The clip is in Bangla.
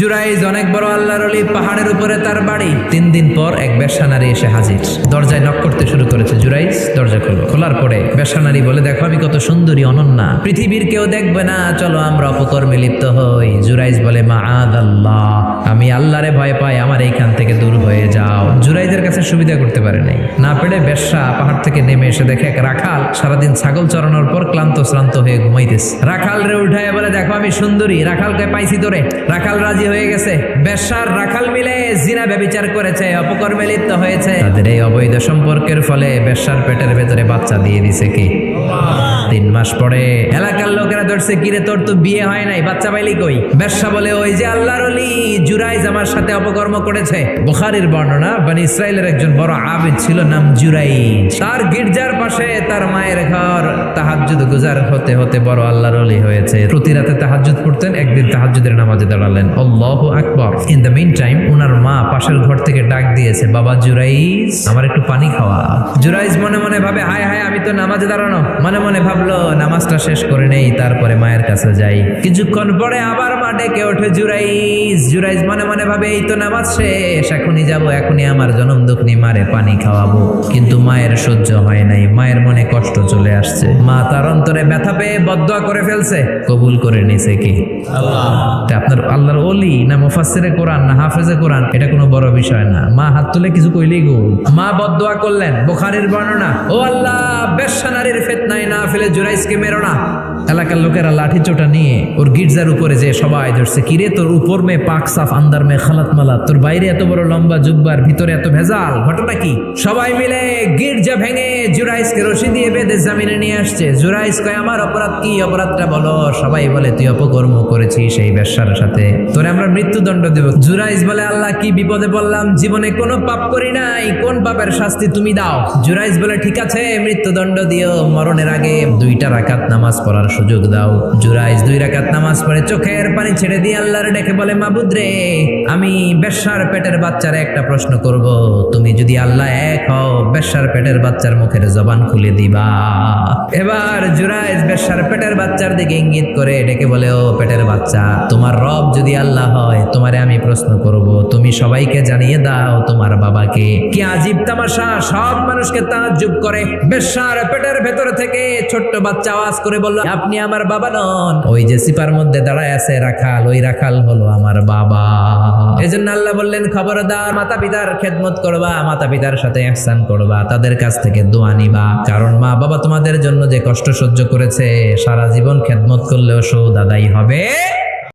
জুরাইজ অনেক বড় আল্লাহর ওলি, পাহাড়ের উপরে তার বাড়ি। 3 দিন পর এক বেশ্যা নারী এসে হাজির, দরজায় নক করতে শুরু করেছে। জুরাইজ দরজা খোলো। খোলার পরে বেশ্যা নারী বলে, দেখো আমি কত সুন্দরী, অনন্যা, পৃথিবীর কেউ দেখবে না, চলো আমরা অপকর্মে লিপ্ত হই। জুরাইজ বলে, মাআদাল্লাহ, আমি আল্লাহরে ভয় পাই, আমার এইখান থেকে দূর হয়ে যাও। জুরাইজের কাছে সুবিধা করতে পারে নাই, না পেরে বেশ্যা পাহাড় থেকে নেমে এসে দেখে এক রাখাল সারাদিন ছাগল চড়ানোর পর ক্লান্ত শ্রান্ত হয়ে ঘুমাইতেছে। রাখাল রে উঠায় বলে, দেখো আমি সুন্দরী, রাখালকে পাইছি তোরে। রাখাল রাজি হয়ে গেছে। বেশ্যার রাখাল মিলে জিনা ব্যভিচার করেছে, অপকর্মে লিপ্ত হয়েছে। তাদের এই অবৈধ সম্পর্কের ফলে বেশ্যার পেটের ভেতরে বাচ্চা দিয়ে দিছে কি? 3 মাস পরে এলাকার লোকেরা ধরছে, কিরে তোর তো বিয়ে হয় নাই, বাচ্চা পাইলি কই? বেশ্যা বলে, ওই যে আল্লাহর ওলি জুরাইজ আমার সাথে অপকর্ম করেছে। বুখারীর বর্ণনা, বনি ইসরাইলের একজন বড় আবিদ ছিল, নাম জুরাইজ। তার গির্জার পাশে তার মায়ের ঘর, তাহাজ্জুদ গুজার হতে হতে বড় আল্লাহর ওলি হয়েছে। প্রতি রাতে তাহাজ্জুদ পড়তেন। একদিন তাহাজ্জুদের নামাজে দাঁড়ালেন, আল্লাহু আকবার। ইন দ্য মিন টাইম উনার মা পাশের ঘর থেকে ডাক দিয়েছে, বাবা জুরাইজ, আমার একটু পানি খাওয়া। জুরাইজ মনে মনে ভাবে, হায় হায়, আমি তো নামাজে দাঁড়ানো। মনে মনে ভাবলো, নামাজটা শেষ করে নেই, তারপরে মায়ের কাছে যাই। কিছুক্ষণ পরে আবার মা ডেকে ওঠে জুরাইজ। জুরাইজ মনে মনে ভাবে, এই তো নামাজ শেষ, এখনই যাবো, এখনই আমার জনম দুঃখনি মারে পানি খাওয়াবো। কিন্তু মায়ের সহ্য হয় নাই, মায়ের মনে কষ্ট চলে আসছে। মা তার অন্তরে ব্যথা পেয়ে বদদোয়া করে ফেলছে। কবুল করে নিছে কি? আল্লাহ। আপনার আল্লাহর ওলি না মুফাসসিরে কোরআন না হাফেজে কোরআন, এটা কোনো বড় বিষয় না। মা হাত তুলে কিছু কইলেই গো। মা বদদোয়া করলেন। বুখারীর বর্ণনা, ও আল্লাহ, বেশ্যা নারীর ফিতনায় না ফেলে জুরাইজকে মেরো না। এলাকার লোকেরা লাঠি চোটা নিয়ে ওর গির্জার উপরে যে সবাই ধরছে, কিরে তোর উপর মে পাক সাফ, আন্দার মে খালাত মালা, তোর বাইরে এত বড় লম্বা জুব্বার, ভিতরে এত ভেজাল, ঘটনা কি? সবাই মিলে গির্জা ভেঙে জুরাইজকে রশি দিয়ে বেঁধে জামিনে নিয়ে আসছে। জুরাইজ কয়, আমার অপরাধ কি? অপরাধটা বলো। সবাই বলে, তুই অপকর্ম করেছিস সেই বেশ্যার সাথে, তোরে আমরা মৃত্যুদণ্ড দেব। জুরাইজ বলে, আল্লাহ কি বিপদে পড়লাম, জীবনে কোনো পাপ করি নাই, কোন পাপের শাস্তি তুমি দাও? জুরাইজ বলে, ঠিক আছে, মৃত্যুদণ্ড দিও, মরণের আগে 2 রাকাত নামাজ পড়ার সুযোগ দাও। জুরাইজ 2 রাকাত নামাজ পড়ে চোখের পানি ছেড়ে দিয়ে আল্লাহর ডেকে বলে, মাবুদ রে, আমি বেশ্যার পেটের বাচ্চারে একটা প্রশ্ন করব, তুমি যদি আল্লাহ এক হও, বেশ্যার পেটের বাচ্চার মুখের জবান খুলে দিবা। এবার জুরাইজ বেশ্যার পেটের বাচ্চার দিকে ইঙ্গিত করে ডেকে বলে, ও পেটের বাচ্চা, তোমার রব যদি আল্লাহ হয়, তোমারে আমি প্রশ্ন করব, তুমি সবাইকে জানিয়ে দাও তোমার বাবাকে। কি আজীব তামাশা, সব মানুষকে তাজ্জুব করে। বেশ্যার পেটের ভেতর থেকে ছোট্ট বাচ্চা আওয়াজ করে বলল, আপনি আমার বাবা নন। ওই যে সিপার মধ্যে দাঁড়ায় আছে রাখাল, ওই রাখাল হলো আমার বাবা। এজন্য আল্লাহ বললেন, খবরদার, মাতা পিতার খেদমত করবা, মাতা পিতার সাথে ইহসান করবা, তাদের কাছ থেকে দোয়া নিবা, কারণ মা বাবা তোমাদের জন্য যে কষ্ট সহ্য করেছে, সারা জীবন খেদমত করলেও সুদ আদায় হবে।